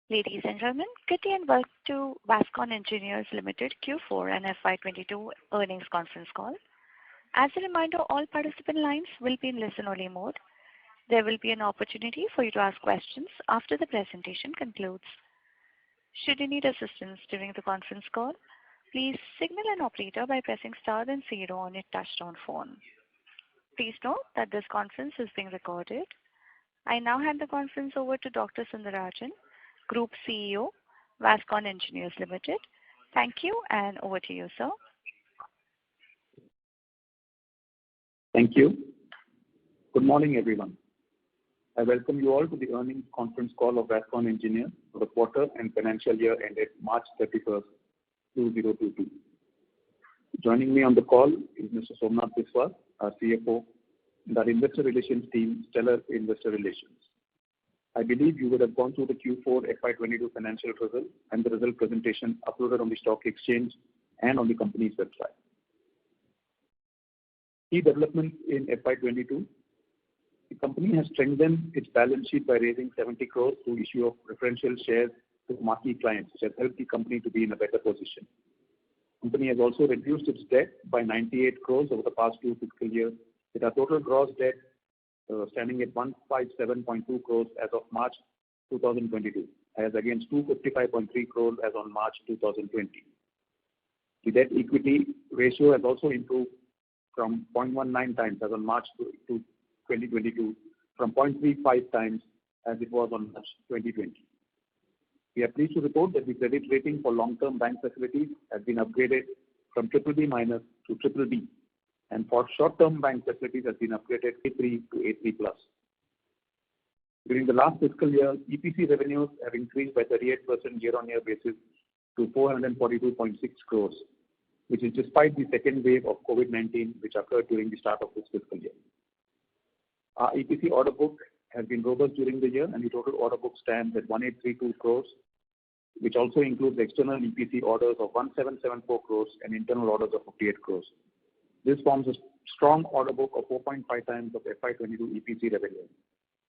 Ladies and gentlemen, good day and welcome to VASCON Engineers Limited Q4 and FY22 earnings conference call. As a reminder, all participant lines will be in listen-only mode. There will be an opportunity for you to ask questions after the presentation concludes. Should you need assistance during the conference call, please signal an operator by pressing star then 0 on your touchtone phone. Please note that this conference is being recorded. I now hand the conference over to Dr. Sundarajan, Group CEO, VASCON Engineers Limited. Thank you, and over to you, sir. Thank you. Good morning, everyone. I welcome you all to the earnings conference call of VASCON Engineers for the quarter and financial year ended March 31st, 2022. Joining me on the call is Mr. Somnath Biswas, our CFO, and our investor relations team, Stellar Investor Relations. I believe you would have gone through the Q4 FY22 financial results and the result presentation uploaded on the stock exchange and on the company's website. Key developments in FY22. The company has strengthened its balance sheet by raising 70 crores through issue of preferential shares to marquee clients, which has helped the company to be in a better position. The company has also reduced its debt by 98 crores over the past 2 fiscal years, with our total gross debt standing at 157.2 crores as of March 2022, as against 255.3 crores as on March 2020. The debt equity ratio has also improved from 0.19 times as on March 2022, from 0.35 times as it was on March 2020. We are pleased to report that the credit rating for long-term bank facilities has been upgraded from BBB- to BBB, and for short-term bank facilities has been upgraded A3 to A3+. During the last fiscal year, EPC revenues have increased by 38% year-on-year basis to 442.6 crores, which is despite the second wave of COVID-19 which occurred during the start of this fiscal year. Our EPC order book has been robust during the year, and the total order book stands at 1832 crores, which also includes external EPC orders of 1774 crores and internal orders of 58 crores. This forms a strong order book of 4.5 times of FY22 EPC revenue,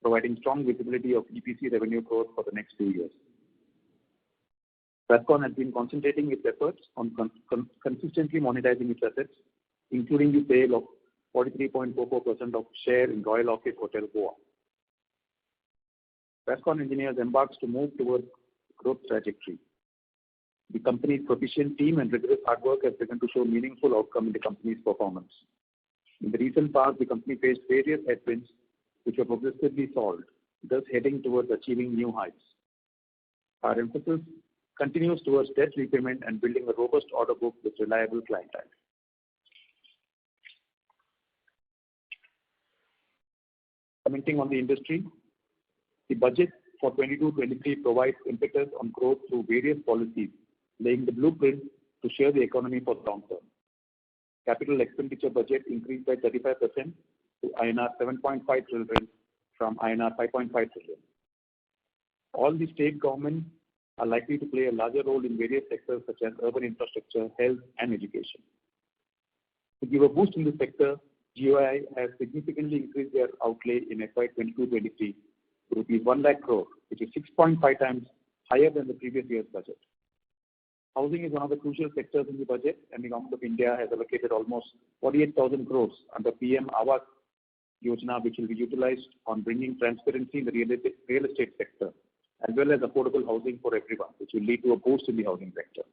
providing strong visibility of EPC revenue growth for the next 2 years. VASCON has been concentrating its efforts on consistently monetizing its assets, including the sale of 43.44% of share in Royal Orchid Hotel, Goa. VASCON Engineers embarks to move towards growth trajectory. The company's proficient team and rigorous hard work has begun to show meaningful outcome in the company's performance. In the recent past, the company faced various headwinds which were progressively solved, thus heading towards achieving new heights. Our emphasis continues towards debt repayment and building a robust order book with reliable clientele. Commenting on the industry, the budget for 22-23 provides impetus on growth through various policies, laying the blueprint to share the economy for long term. Capital expenditure budget increased by 35% to INR 7.5 trillion from INR 5.5 trillion. All the state governments are likely to play a larger role in various sectors such as urban infrastructure, health, and education. To give a boost in this sector, GOI has significantly increased their outlay in FY22-23 to rupees 1 lakh crore, which is 6.5 times higher than the previous year's budget. Housing is one of the crucial sectors in the budget, and the Government of India has allocated almost 48,000 crores under PM Awas Yojana, which will be utilized on bringing transparency in the real estate sector, as well as affordable housing for everyone, which will lead to a boost in the housing sector.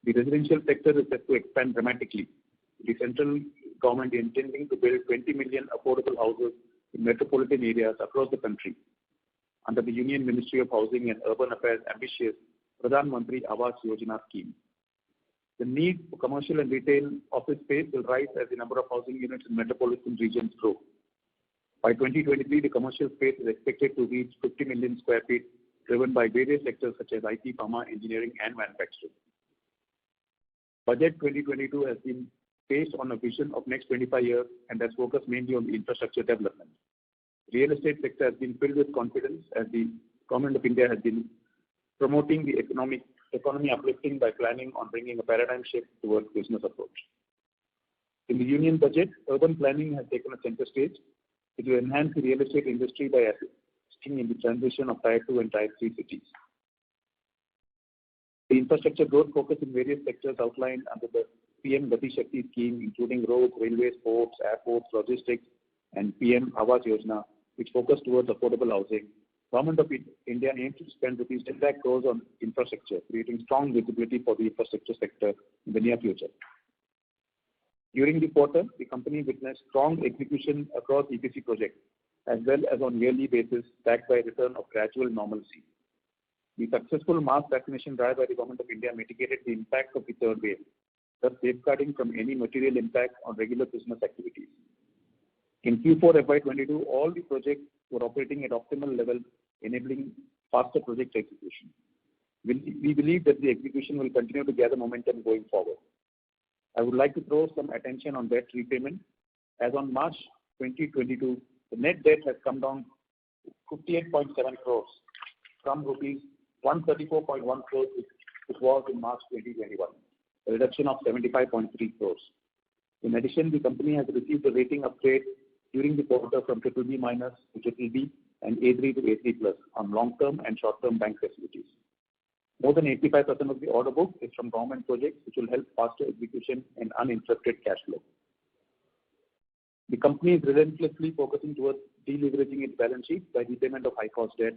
The residential sector is set to expand dramatically. The central government is intending to build 20 million affordable houses in metropolitan areas across the country under the Union Ministry of Housing and Urban Affairs' ambitious Pradhan Mantri Awas Yojana scheme. The need for commercial and retail office space will rise as the number of housing units in metropolitan regions grow. By 2023, the commercial space is expected to reach 50 million square feet, driven by various sectors such as IT, pharma, engineering, and manufacturing. Budget 2022 has been based on a vision of next 25 years and has focused mainly on the infrastructure development. Real estate sector has been filled with confidence as the Government of India has been promoting the economy uplifting by planning on bringing a paradigm shift towards business approach. In the Union Budget, urban planning has taken a center stage. It will enhance the real estate industry by assisting in the transition of Tier 2 and Tier 3 cities. The infrastructure growth focus in various sectors outlined under the PM Gati Shakti scheme, including roads, railways, ports, airports, logistics, and PM Awas Yojana, which focus towards affordable housing. Government of India aims to spend rupees 10 lakh crores on infrastructure, creating strong visibility for the infrastructure sector in the near future. During the quarter, the company witnessed strong execution across EPC projects, as well as on yearly basis, backed by return of gradual normalcy. The successful mass vaccination drive by the Government of India mitigated the impact of the third wave, thus safeguarding from any material impact on regular business activities. In Q4 FY22, all the projects were operating at optimal level, enabling faster project execution. We believe that the execution will continue to gather momentum going forward. I would like to throw some attention on debt repayment. As on March 2022, the net debt has come down 58.7 crores from rupees 134.1 crores, which was in March 2021, a reduction of 75.3 crores. In addition, the company has received a rating upgrade during the quarter from BBB- to BBB and A3 to A3+ on long-term and short-term bank facilities. More than 85% of the order book is from government projects, which will help faster execution and uninterrupted cash flow. The company is relentlessly focusing towards deleveraging its balance sheet by repayment of high-cost debt.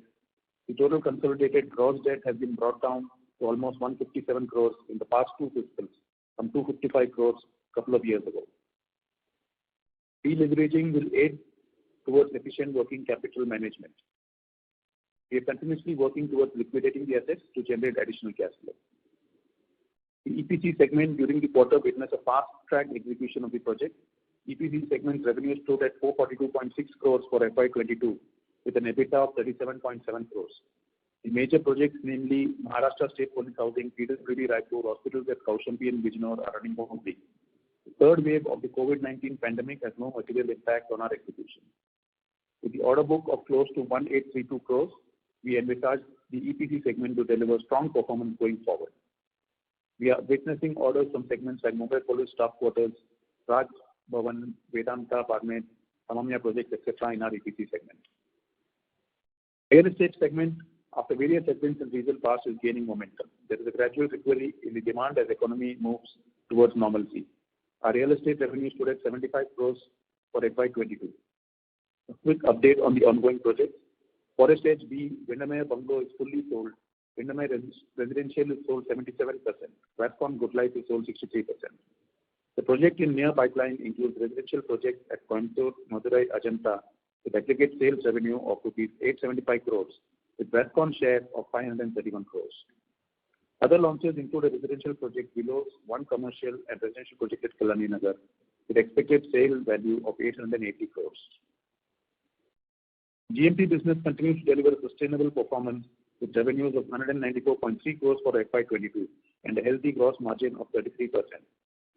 The total consolidated gross debt has been brought down to almost 157 crores in the past two fiscals, from 255 crores a couple of years ago. Deleveraging will aid towards efficient working capital management. We are continuously working towards liquidating the assets to generate additional cash flow. The EPC segment during the quarter witnessed a fast-track execution of the project. EPC segment revenue stood at 442.6 crores for FY22 with an EBITDA of 37.7 crores. The major projects, namely Maharashtra State Police Housing, PWD Raipur, hospitals at Kaushambi and Bijnor, are running smoothly. The third wave of the COVID-19 pandemic has no material impact on our execution. With the order book of close to 1832 crores, we envisage the EPC segment to deliver strong performance going forward. We are witnessing orders from segments like Mumbai Police Staff Quarters, Raj Bhavan, Vedanta, Parmet, Amamya projects, etc. in our EPC segment. Real estate segment, after various headwinds in recent past, is gaining momentum. There is a gradual recovery in the demand as economy moves towards normalcy. Our real estate revenue stood at 75 crores for FY22. A quick update on the ongoing projects. Forest Edge B, Windermere Bungalow is fully sold. Windermere Residential is sold 77%. VASCON Good Life is sold 63%. The project in near pipeline includes residential projects at Coimbatore, Madurai, Ajanta, with aggregate sales revenue of rupees 875 crores, with VASCON share of 531 crores. Other launches include a residential project below, one commercial and residential project at Kalani Nagar, with expected sale value of 880 crores. GMP business continues to deliver a sustainable performance with revenues of 194.3 crores for FY22 and a healthy gross margin of 33%.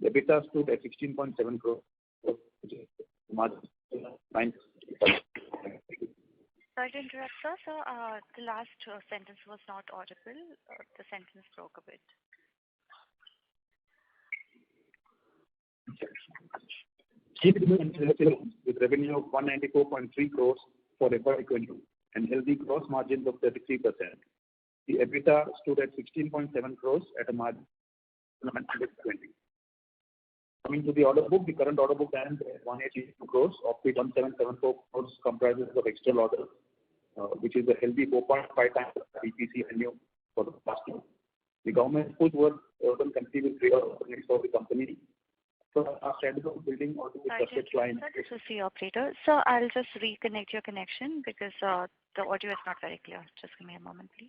The EBITDA stood at 16.7 crores, which is margin 9%. Sorry to interrupt, sir. So, the last sentence was not audible. The sentence broke a bit. With revenue of 194.3 crores for FY22 and healthy gross margins of 33%. The EBITDA stood at 16.7 crores at a margin of 120. Coming to the order book, the current order book stands at 182 crores, of which 1774 crores comprises of external orders, which is a healthy 4.5 times EPC revenue for the past year. The government push towards urban connectivity will create opportunities for the company. So our strategy of building also with trusted clients. This is the operator. So I'll just reconnect your connection because the audio is not very clear. Just give me a moment, please.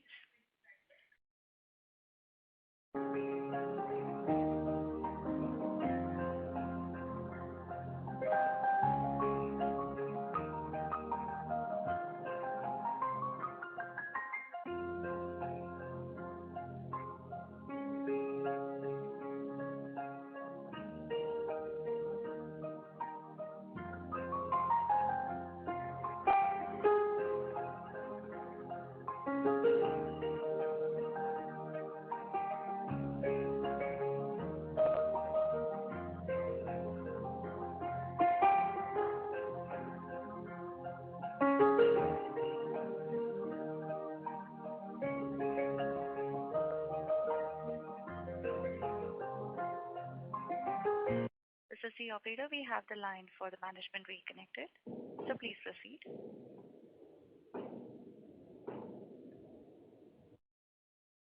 is the operator. We have the line for the management reconnected. So please proceed.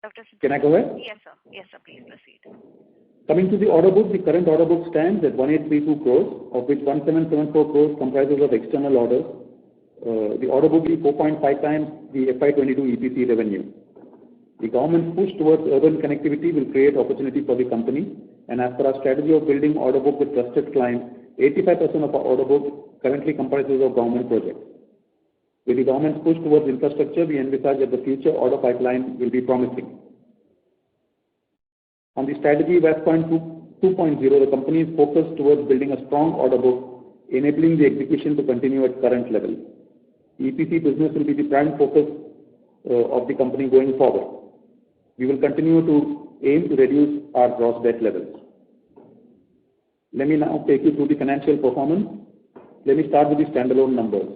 Dr. Can I go ahead? Yes, sir. Yes, sir. Please proceed. Coming to the order book, the current order book stands at 1832 crores, of which 1774 crores comprises of external orders. The order book is 4.5 times the FY22 EPC revenue. The government's push towards urban connectivity will create opportunity for the company, and as per our strategy of building order book with trusted clients, 85% of our order book currently comprises of government projects. With the government's push towards infrastructure, we envisage that the future order pipeline will be promising. On the strategy VASCON 2.0, the company is focused towards building a strong order book, enabling the execution to continue at current level. EPC business will be the prime focus of the company going forward. We will continue to aim to reduce our gross debt levels. Let me now take you through the financial performance. Let me start with the standalone numbers.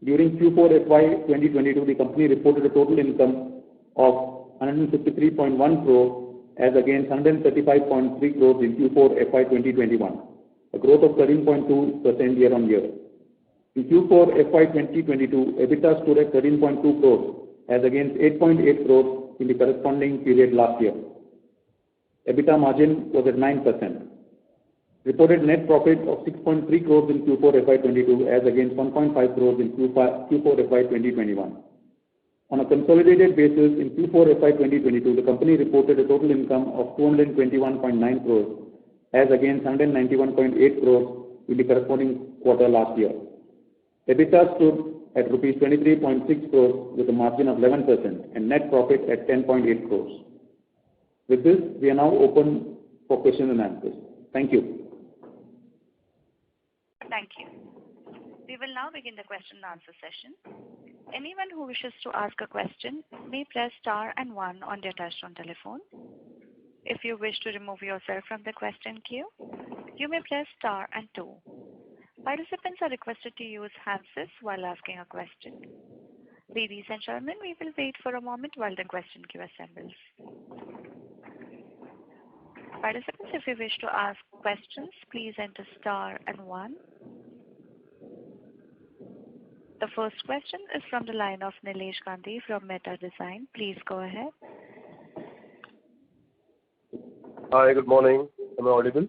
During Q4 FY2022, the company reported a total income of 153.1 crore as against 135.3 crores in Q4 FY2021, a growth of 13.2% year-on-year. In Q4 FY2022, EBITDA stood at 13.2 crores as against 8.8 crores in the corresponding period last year. EBITDA margin was at 9%. Reported net profit of 6.3 crores in Q4 FY22 as against 1.5 crores in Q4 FY2021. On a consolidated basis, in Q4 FY2022, the company reported a total income of 221.9 crores as against 191.8 crores in the corresponding quarter last year. EBITDA stood at rupees 23.6 crores with a margin of 11% and net profit at 10.8 crores. With this, we are now open for question and answers. Thank you. Thank you. We will now begin the question and answer session. Anyone who wishes to ask a question may press star and 1 on their touchtone telephone. If you wish to remove yourself from the question queue, you may press star and 2. Participants are requested to use handsets while asking a question. Ladies and gentlemen, we will wait for a moment while the question queue assembles. Participants, if you wish to ask questions, please enter star and 1. The first question is from the line of Nilesh Gandhi from Meta Design. Please go ahead. Hi, good morning. Am I audible?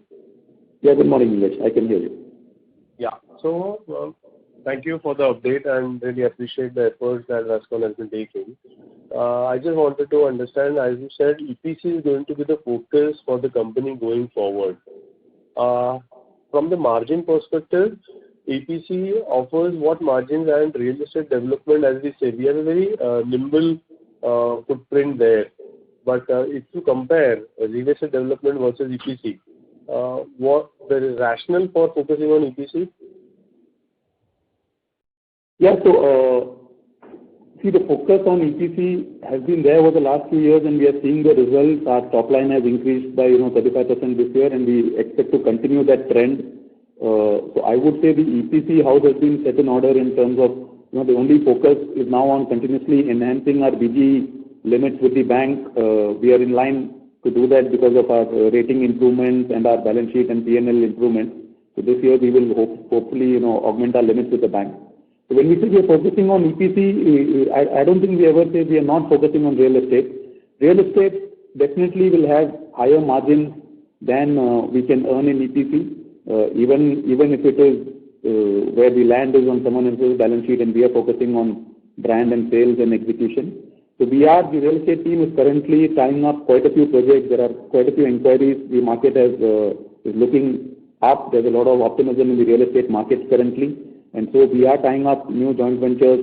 Yeah, good morning, Nilesh. I can hear you. Yeah. So, thank you for the update and really appreciate the efforts that VASCON has been taking. I just wanted to understand, as you said, EPC is going to be the focus for the company going forward. From the margin perspective, EPC offers what margins, and real estate development, as we said, we have a very nimble footprint there. But if you compare real estate development versus EPC, what the rationale for focusing on EPC? Yeah, so see, the focus on EPC has been there over the last few years, and we are seeing the results. Our top line has increased by 35% this year, and we expect to continue that trend. So I would say the EPC house has been set in order in terms of the only focus is now on continuously enhancing our BG limits with the bank. We are in line to do that because of our rating improvements and our balance sheet and P&L improvements. So this year we will hopefully augment our limits with the bank. So when we say we are focusing on EPC, I don't think we ever say we are not focusing on real estate. Real estate definitely will have higher margins than we can earn in EPC. Even if it is where the land is on someone else's balance sheet and we are focusing on brand and sales and execution. So the real estate team is currently tying up quite a few projects. There are quite a few inquiries. The market is looking up. There's a lot of optimism in the real estate markets currently. And so we are tying up new joint ventures.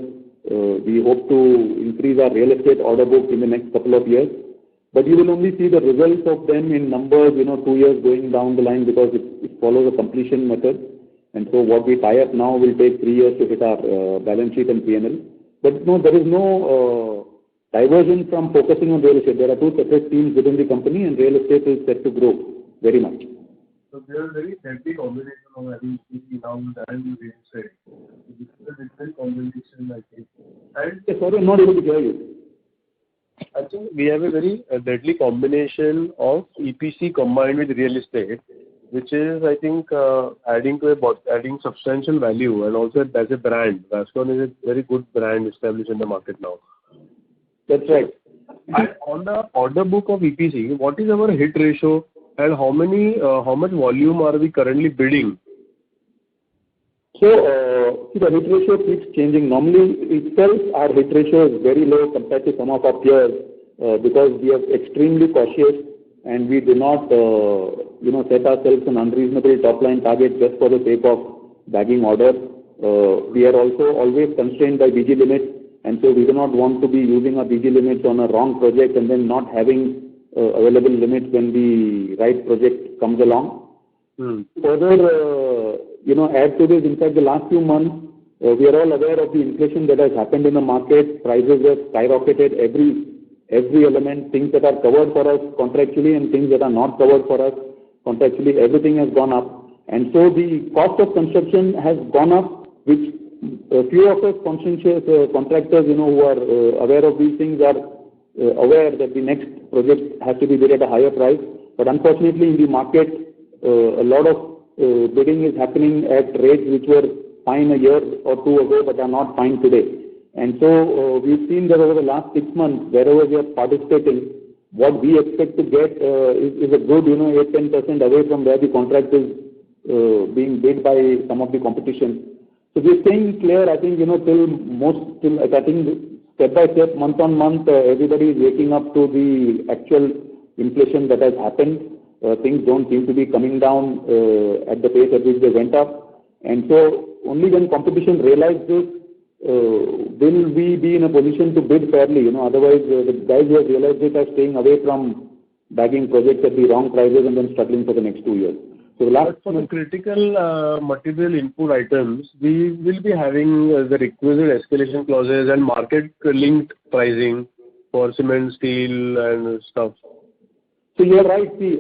We hope to increase our real estate order book in the next couple of years. But you will only see the results of them in numbers, 2 years going down the line, because it follows a completion method. And so what we tie up now will take 3 years to hit our balance sheet and P&L. But no, there is no diversion from focusing on real estate. There are 2 separate teams within the company, and real estate is set to grow very much. So there is a very healthy combination of having EPC now and real estate. This is a different combination, I think. And sorry, I'm not able to hear you. I think we have a very deadly combination of EPC combined with real estate, which is, I think, adding substantial value, and also as a brand. VASCON is a very good brand established in the market now. That's right. And on the order book of EPC, what is our hit ratio, and how much volume are we currently bidding? So, the hit ratio keeps changing. Normally, itself, our hit ratio is very low compared to some of our peers because we are extremely cautious and we do not, set ourselves an unreasonable top-line target just for the sake of bagging orders. We are also always constrained by BG limits, and so we do not want to be using our BG limits on a wrong project and then not having available limits when the right project comes along. Further, add to this, in fact, the last few months, we are all aware of the inflation that has happened in the market. Prices have skyrocketed every element, things that are covered for us contractually and things that are not covered for us contractually, everything has gone up. And so the cost of construction has gone up, which a few of us conscientious contractors, who are aware of these things are aware that the next project has to be bid at a higher price. But unfortunately, in the market, a lot of bidding is happening at rates which were fine a year or two ago but are not fine today. And so we've seen that over the last 6 months, wherever we are participating, what we expect to get is a good 8-10% away from where the contract is being bid by some of the competition. So we're staying clear, I think, I think step by step, month on month, everybody is waking up to the actual inflation that has happened. Things don't seem to be coming down at the pace at which they went up. And so only when competition realizes this, will we be in a position to bid fairly. Otherwise, the guys who have realized it are staying away from bagging projects at the wrong prices and then struggling for the next 2 years. So for the critical material input items, we will be having the requisite escalation clauses and market-linked pricing for cement, steel, and stuff. So you're right. See,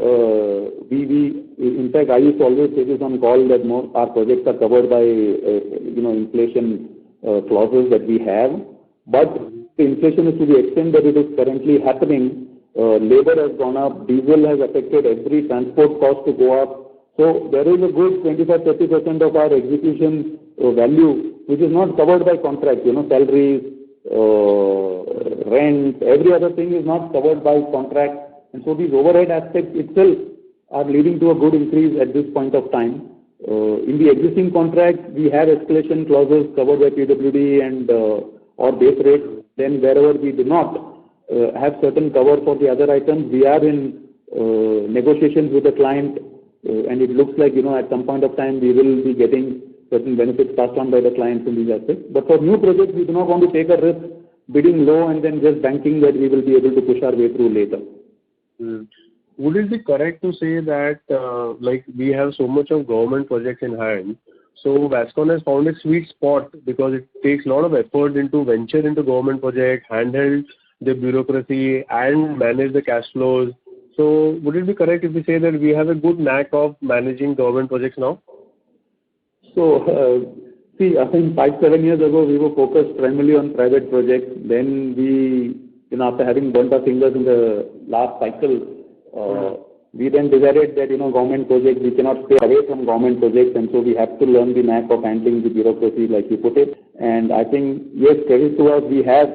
we in fact, I used to always say this on call that our projects are covered by inflation clauses that we have. But the inflation is to the extent that it is currently happening. Labor has gone up. Diesel has affected every transport cost to go up. So there is a good 25-30% of our execution value which is not covered by contract. Salaries, rent, every other thing is not covered by contract. And so these overhead aspects itself are leading to a good increase at this point of time. In the existing contract, we have escalation clauses covered by PWD and or base rates. Then wherever we do not have certain cover for the other items, we are in negotiations with the client, and it looks like at some point of time we will be getting certain benefits passed on by the clients in these aspects. But for new projects, we do not want to take a risk bidding low and then just banking that we will be able to push our way through later. Would it be correct to say that we have so much of government projects in hand, so VASCON has found a sweet spot because it takes a lot of effort into venture into government projects, handle the bureaucracy and manage the cash flows. So would it be correct if we say that we have a good knack of managing government projects now? So, see, I think 5-7 years ago we were focused primarily on private projects. Then we, after having burnt our fingers in the last cycle, we then decided that, government projects, we cannot stay away from government projects, and so we have to learn the knack of handling the bureaucracy, like you put it. And I think, yes, credit to us, we have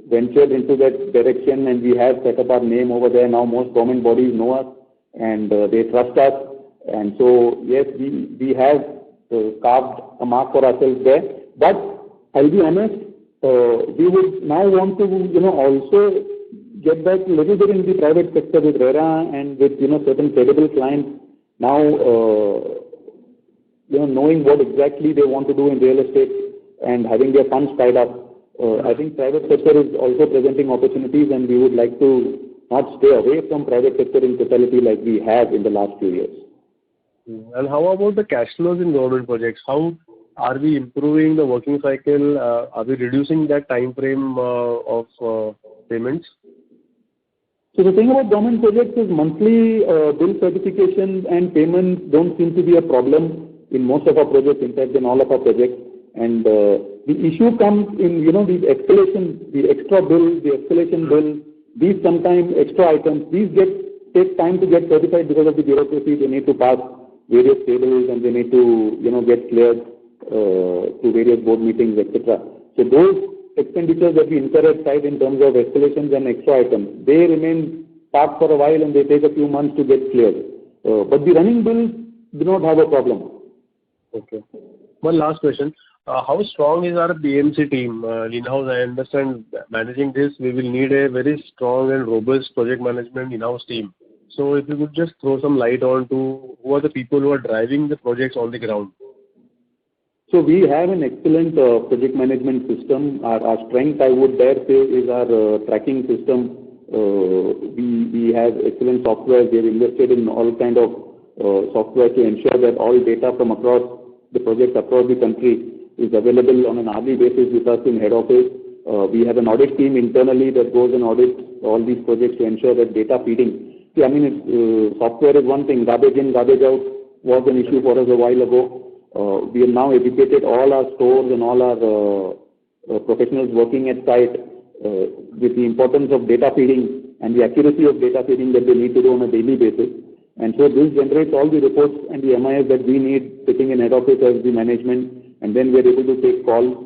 ventured into that direction and we have set up our name over there. Now most government bodies know us and they trust us. And so, yes, we have carved a mark for ourselves there. But I'll be honest, we would now want to, also get back a little bit in the private sector with RERA and with, certain credible clients. Now, knowing what exactly they want to do in real estate and having their funds tied up, I think private sector is also presenting opportunities, and we would like to not stay away from private sector in totality like we have in the last few years. And how about the cash flows in government projects? How are we improving the working cycle? Are we reducing that time frame of payments? So the thing about government projects is monthly bill certifications and payments don't seem to be a problem in most of our projects, in fact in all of our projects. And the issue comes in, these escalation, the extra bill, the escalation bill, these sometimes extra items, these get takes time to get certified because of the bureaucracy. They need to pass various tables and they need to, get cleared through various board meetings, etc. So those expenditures that we incur at site in terms of escalations and extra items, they remain parked for a while and they take a few months to get cleared. But the running bills do not have a problem. Okay. One last question. How strong is our BMC team in-house? I understand managing this, we will need a very strong and robust project management in-house team. So if you could just throw some light on to who are the people who are driving the projects on the ground. So we have an excellent project management system. Our strength, I would dare say, is our tracking system. We have excellent software. We have invested in all kind of software to ensure that all data from across the projects across the country is available on an hourly basis with us in head office. We have an audit team internally that goes and audits all these projects to ensure that data feeding. See, software is one thing. Garbage in, garbage out was an issue for us a while ago. We have now educated all our stores and all our professionals working at site with the importance of data feeding and the accuracy of data feeding that they need to do on a daily basis. And so this generates all the reports and the MIS that we need sitting in head office as the management, and then we are able to take calls.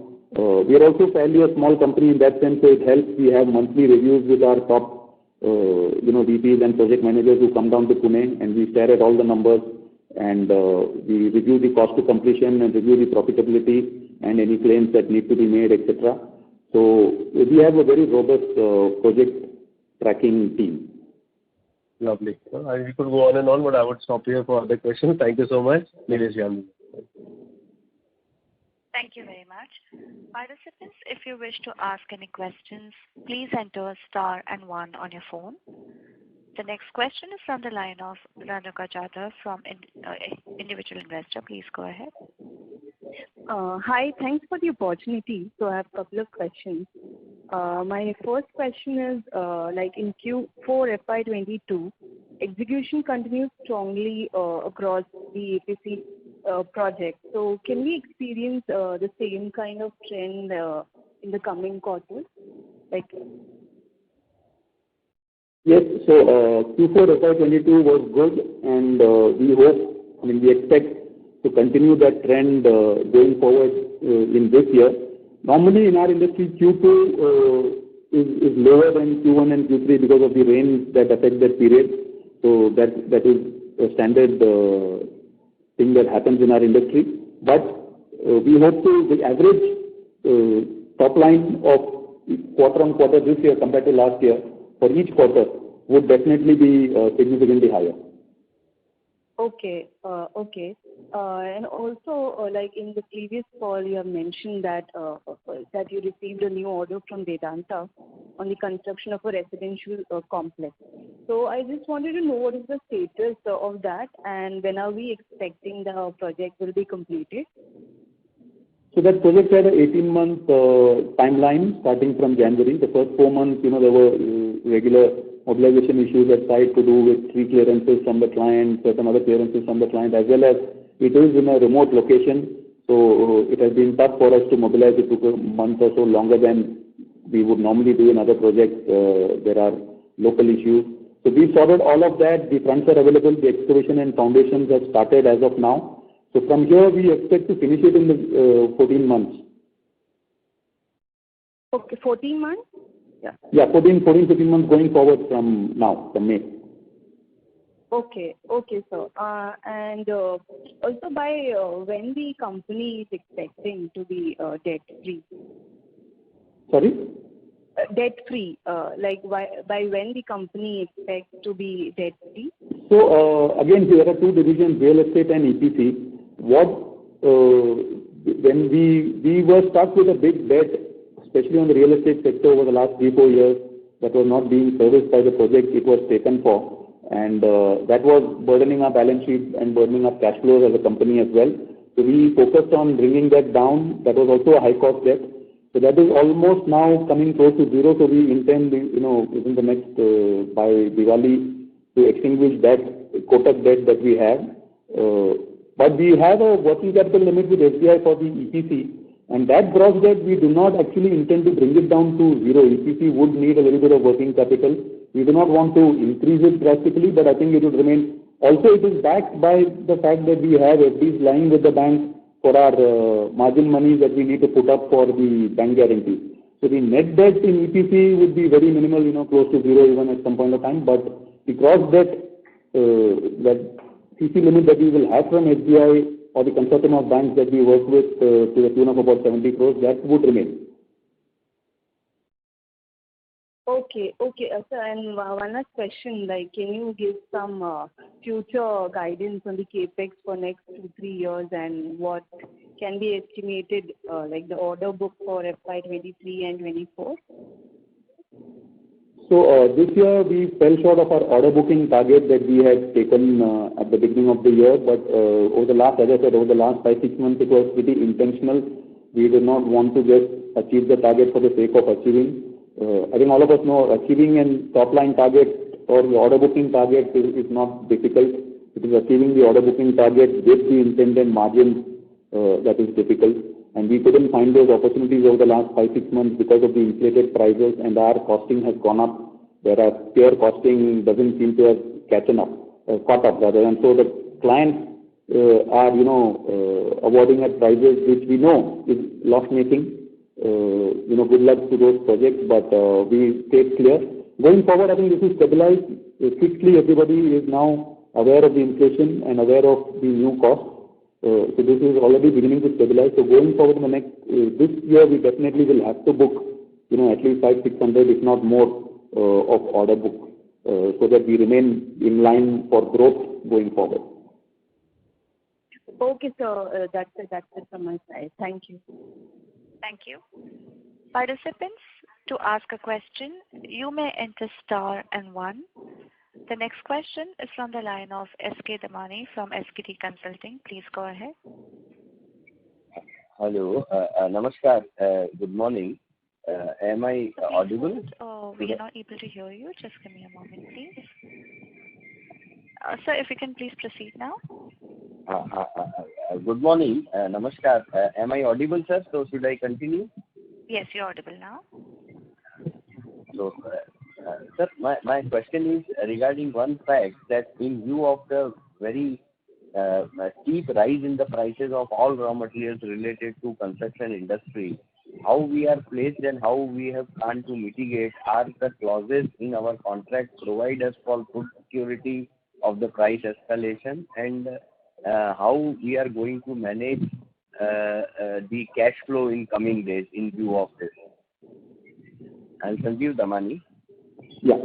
We are also fairly a small company in that sense, so it helps. We have monthly reviews with our top VPs and project managers who come down to Pune, and we stare at all the numbers and we review the cost to completion and review the profitability and any claims that need to be made, etc. So we have a very robust project tracking team. Lovely. We could go on and on, but I would stop here for other questions. Thank you so much, Nilesh Gandhi. Thank you very much. Participants, if you wish to ask any questions, please enter star and 1 on your phone. The next question is from the line of Ranuka Jadhav from Individual Investor. Please go ahead. Hi, thanks for the opportunity. So I have a couple of questions. My first question is, like in Q4 FY22, execution continues strongly across the APC project. So can we experience the same kind of trend in the coming quarters? Yes, so Q4 FY22 was good, and we expect to continue that trend going forward in this year. Normally in our industry, Q2 is lower than Q1 and Q3 because of the rains that affect that period. So that is a standard thing that happens in our industry. But we hope the average top line of quarter on quarter this year compared to last year for each quarter would definitely be significantly higher. Okay. And also, like in the previous call, you have mentioned that that you received a new order from Vedanta on the construction of a residential complex. So I just wanted to know what is the status of that, and when are we expecting the project will be completed? So that project had an 18-month timeline starting from January. The first 4 months, there were regular mobilization issues at site to do with tree clearances from the client, certain other clearances from the client, as well as it is in a remote location. So it has been tough for us to mobilize. It took a month or so longer than we would normally do in other projects. There are local issues. So we sorted all of that. The fronts are available. The excavation and foundations have started as of now. So from here, we expect to finish it in the 14 months. Okay, 14 months? Yeah, 15 months going forward from now, from May. Okay, sir. And also by when the company is expecting to be debt-free? Sorry? Debt-free, by when the company expects to be debt-free? So again, there are two divisions, real estate and EPC. When we were stuck with a big debt, especially on the real estate sector over the last 3-4 years, that was not being serviced by the project it was taken for, and that was burdening our balance sheet and burdening our cash flows as a company as well. So we focused on bringing that down. That was also a high cost debt. So that is almost now coming close to zero. So we intend, within the next by Diwali to extinguish that Kotak debt that we have. But we have a working capital limit with SBI for the EPC, and that gross debt we do not actually intend to bring it down to zero. EPC would need a little bit of working capital, We do not want to increase it drastically, but I think it would remain. Also, it is backed by the fact that we have FDs lying with the bank for our margin money that we need to put up for the bank guarantee. So the net debt in EPC would be very minimal, close to zero even at some point of time. But the gross debt, that CC limit that we will have from SBI or the consortium of banks that we work with to the tune of about 70 crores, that would remain. Okay, sir, and one last question, can you give some future guidance on the capex for next 2-3 years and what can be estimated, the order book for FY23 and 24? So this year we fell short of our order booking target that we had taken at the beginning of the year, but over the last 5-6 months, it was pretty intentional. We did not want to just achieve the target for the sake of achieving. I think all of us know achieving a top-line target or the order booking target is not difficult. It is achieving the order booking target with the intended margin that is difficult. And we couldn't find those opportunities over the last 5-6 months because of the inflated prices, and our costing has gone up, whereas pure costing doesn't seem to have caught up rather. And so the clients are, awarding at prices which we know is loss-making. Good luck to those projects, but we stay clear. Going forward, I think this is stabilized. Quickly, everybody is now aware of the inflation and aware of the new cost. So this is already beginning to stabilize. So going forward in the next, this year, we definitely will have to book, at least 500-600, if not more, of order book, so that we remain in line for growth going forward. Okay, sir. That's it from my side. Thank you. Thank you. Participants, to ask a question, you may enter star and 1. The next question is from the line of SK Damani from SKD Consulting. Please go ahead. Hello. Namaskar. Good morning. Am I audible? We are not able to hear you. Just give me a moment, please. Sir, if you can please proceed now. Good morning. Namaskar. Am I audible, sir? So should I continue? Yes, you're audible now. So, sir, my question is regarding one fact that in view of the very steep rise in the prices of all raw materials related to construction industry, how we are placed and how we have planned to mitigate, are the clauses in our contract provide us for good security of the price escalation, and how we are going to manage the cash flow in coming days in view of this. And Sanjeev Damani. Yeah.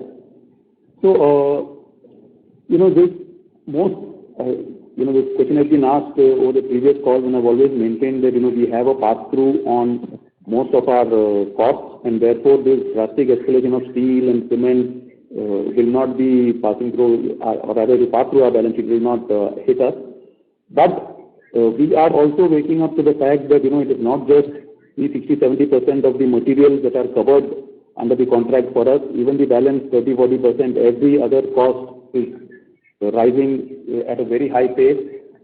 So, this question has been asked over the previous calls, and I've always maintained that, we have a pass-through on most of our costs, and therefore this drastic escalation of steel and cement will not be passing through, or rather the pass-through our balance sheet will not hit us. But we are also waking up to the fact that, it is not just the 60-70% of the materials that are covered under the contract for us. Even the balance 30-40%, every other cost is rising at a very high pace,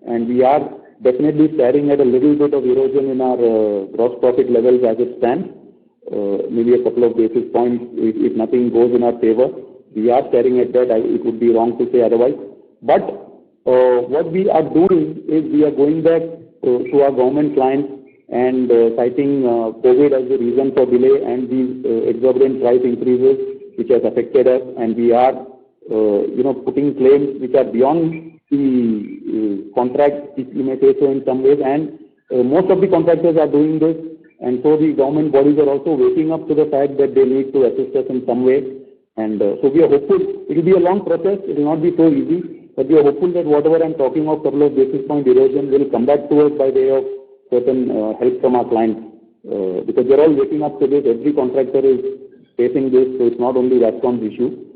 and we are definitely staring at a little bit of erosion in our gross profit levels as it stands. Maybe a couple of basis points if nothing goes in our favor. We are staring at that. It would be wrong to say otherwise. But what we are doing is we are going back to our government clients and citing COVID as the reason for delay and these exorbitant price increases which has affected us, and we are putting claims which are beyond the contract, if you may say so in some ways, and most of the contractors are doing this, and so the government bodies are also waking up to the fact that they need to assist us in some way, and so we are hopeful. It will be a long process, it will not be so easy, but we are hopeful that whatever I'm talking of, couple of basis point erosion, will come back to us by way of certain help from our clients, because they're all waking up to this. Every contractor is facing this, so it's not only VASCON's issue.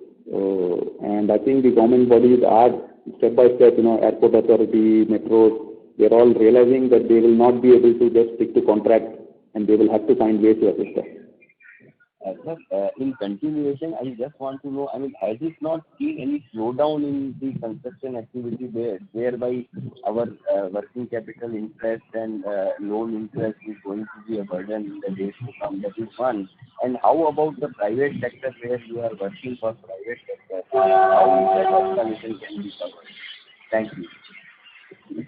And I think the government bodies are step by step, airport authority, metros, they're all realizing that they will not be able to just stick to contract, and they will have to find ways to assist us. Sir, in continuation, I just want to know, I mean, has it not seen any slowdown in the construction activity there, whereby our working capital interest and loan interest is going to be a burden in the days to come? That is one. And how about the private sector where you are working for private sector? How that escalation can be covered? Thank you.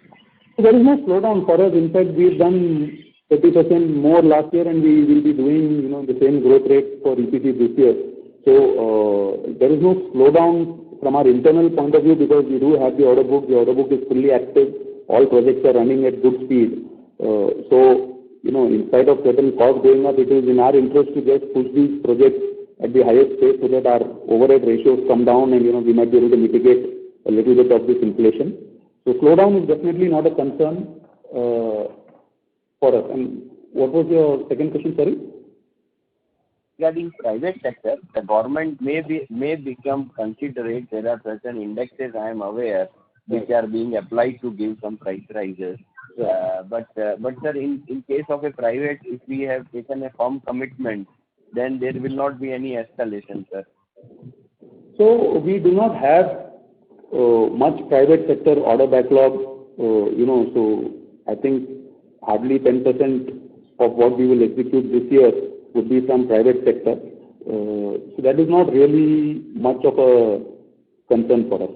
There is no slowdown for us. In fact, we've done 30% more last year, and we will be doing, the same growth rate for EPC this year. So there is no slowdown from our internal point of view because we do have the order book. The order book is fully active. All projects are running at good speed. In spite of certain costs going up, it is in our interest to just push these projects at the highest pace so that our overhead ratios come down and, we might be able to mitigate a little bit of this inflation. So slowdown is definitely not a concern for us. And what was your second question, sorry? Regarding private sector, the government may become considerate. There are certain indexes I am aware which are being applied to give some price rises. But sir, in case of a private, if we have taken a firm commitment, then there will not be any escalation, sir. So we do not have much private sector order backlog, so I think hardly 10% of what we will execute this year would be from private sector. So that is not really much of a concern for us.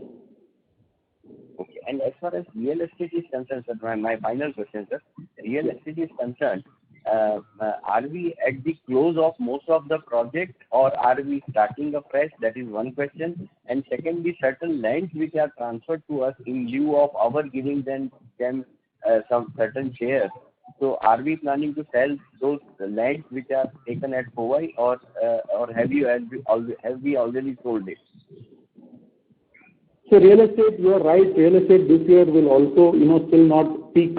Okay. And as far as real estate is concerned, sir, my final question, sir. Real estate is concerned, are we at the close of most of the project or are we starting afresh? That is one question. And secondly, certain lands which are transferred to us in lieu of our giving them some certain shares. So are we planning to sell those lands which are taken at Powai or have we already sold it? So real estate, you are right. Real estate this year will also, still not peak.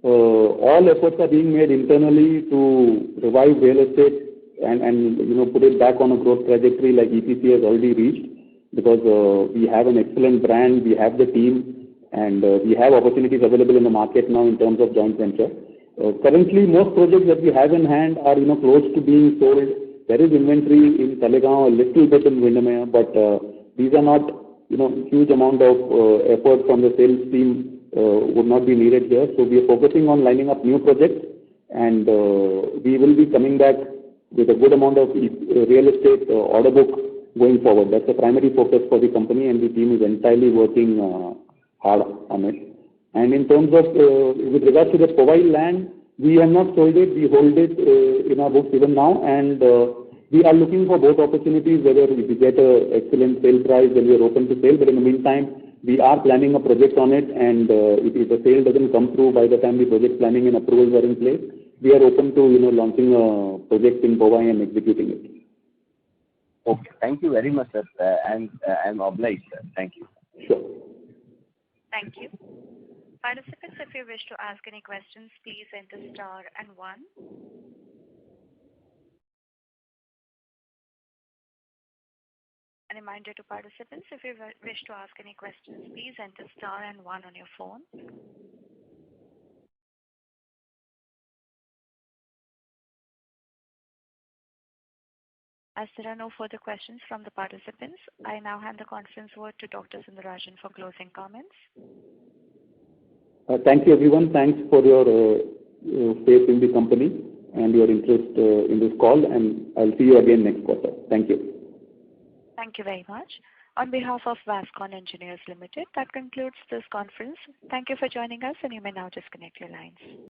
All efforts are being made internally to revive real estate and put it back on a growth trajectory like EPC has already reached because we have an excellent brand, we have the team, and we have opportunities available in the market now in terms of joint venture. Currently, most projects that we have in hand are close to being sold. There is inventory in Talegaon, a little bit in Windermere, but these are not huge amount of effort from the sales team would not be needed here. So we are focusing on lining up new projects, and we will be coming back with a good amount of real estate order book going forward. That's the primary focus for the company, and the team is entirely working hard on it. And in terms of, with regards to the Powai land, we have not sold it. We hold it in our books even now, and we are looking for both opportunities, whether if we get an excellent sale price, then we are open to sale. But in the meantime, we are planning a project on it, and if the sale doesn't come through by the time the project planning and approvals are in place, we are open to launching a project in Powai and executing it. Okay, thank you very much, sir. I'm obliged, sir. Thank you. Sure. Thank you. Participants, if you wish to ask any questions, please enter star and 1. A reminder to participants, if you wish to ask any questions, please enter star and 1 on your phone. As there are no further questions from the participants, I now hand the conference over to Dr. Sundarajan for closing comments. Thank you, everyone. Thanks for your faith in the company and your interest in this call, and I'll see you again next quarter. Thank you. Thank you very much. On behalf of VASCON Engineers Limited, that concludes this conference. Thank you for joining us, and you may now disconnect your lines.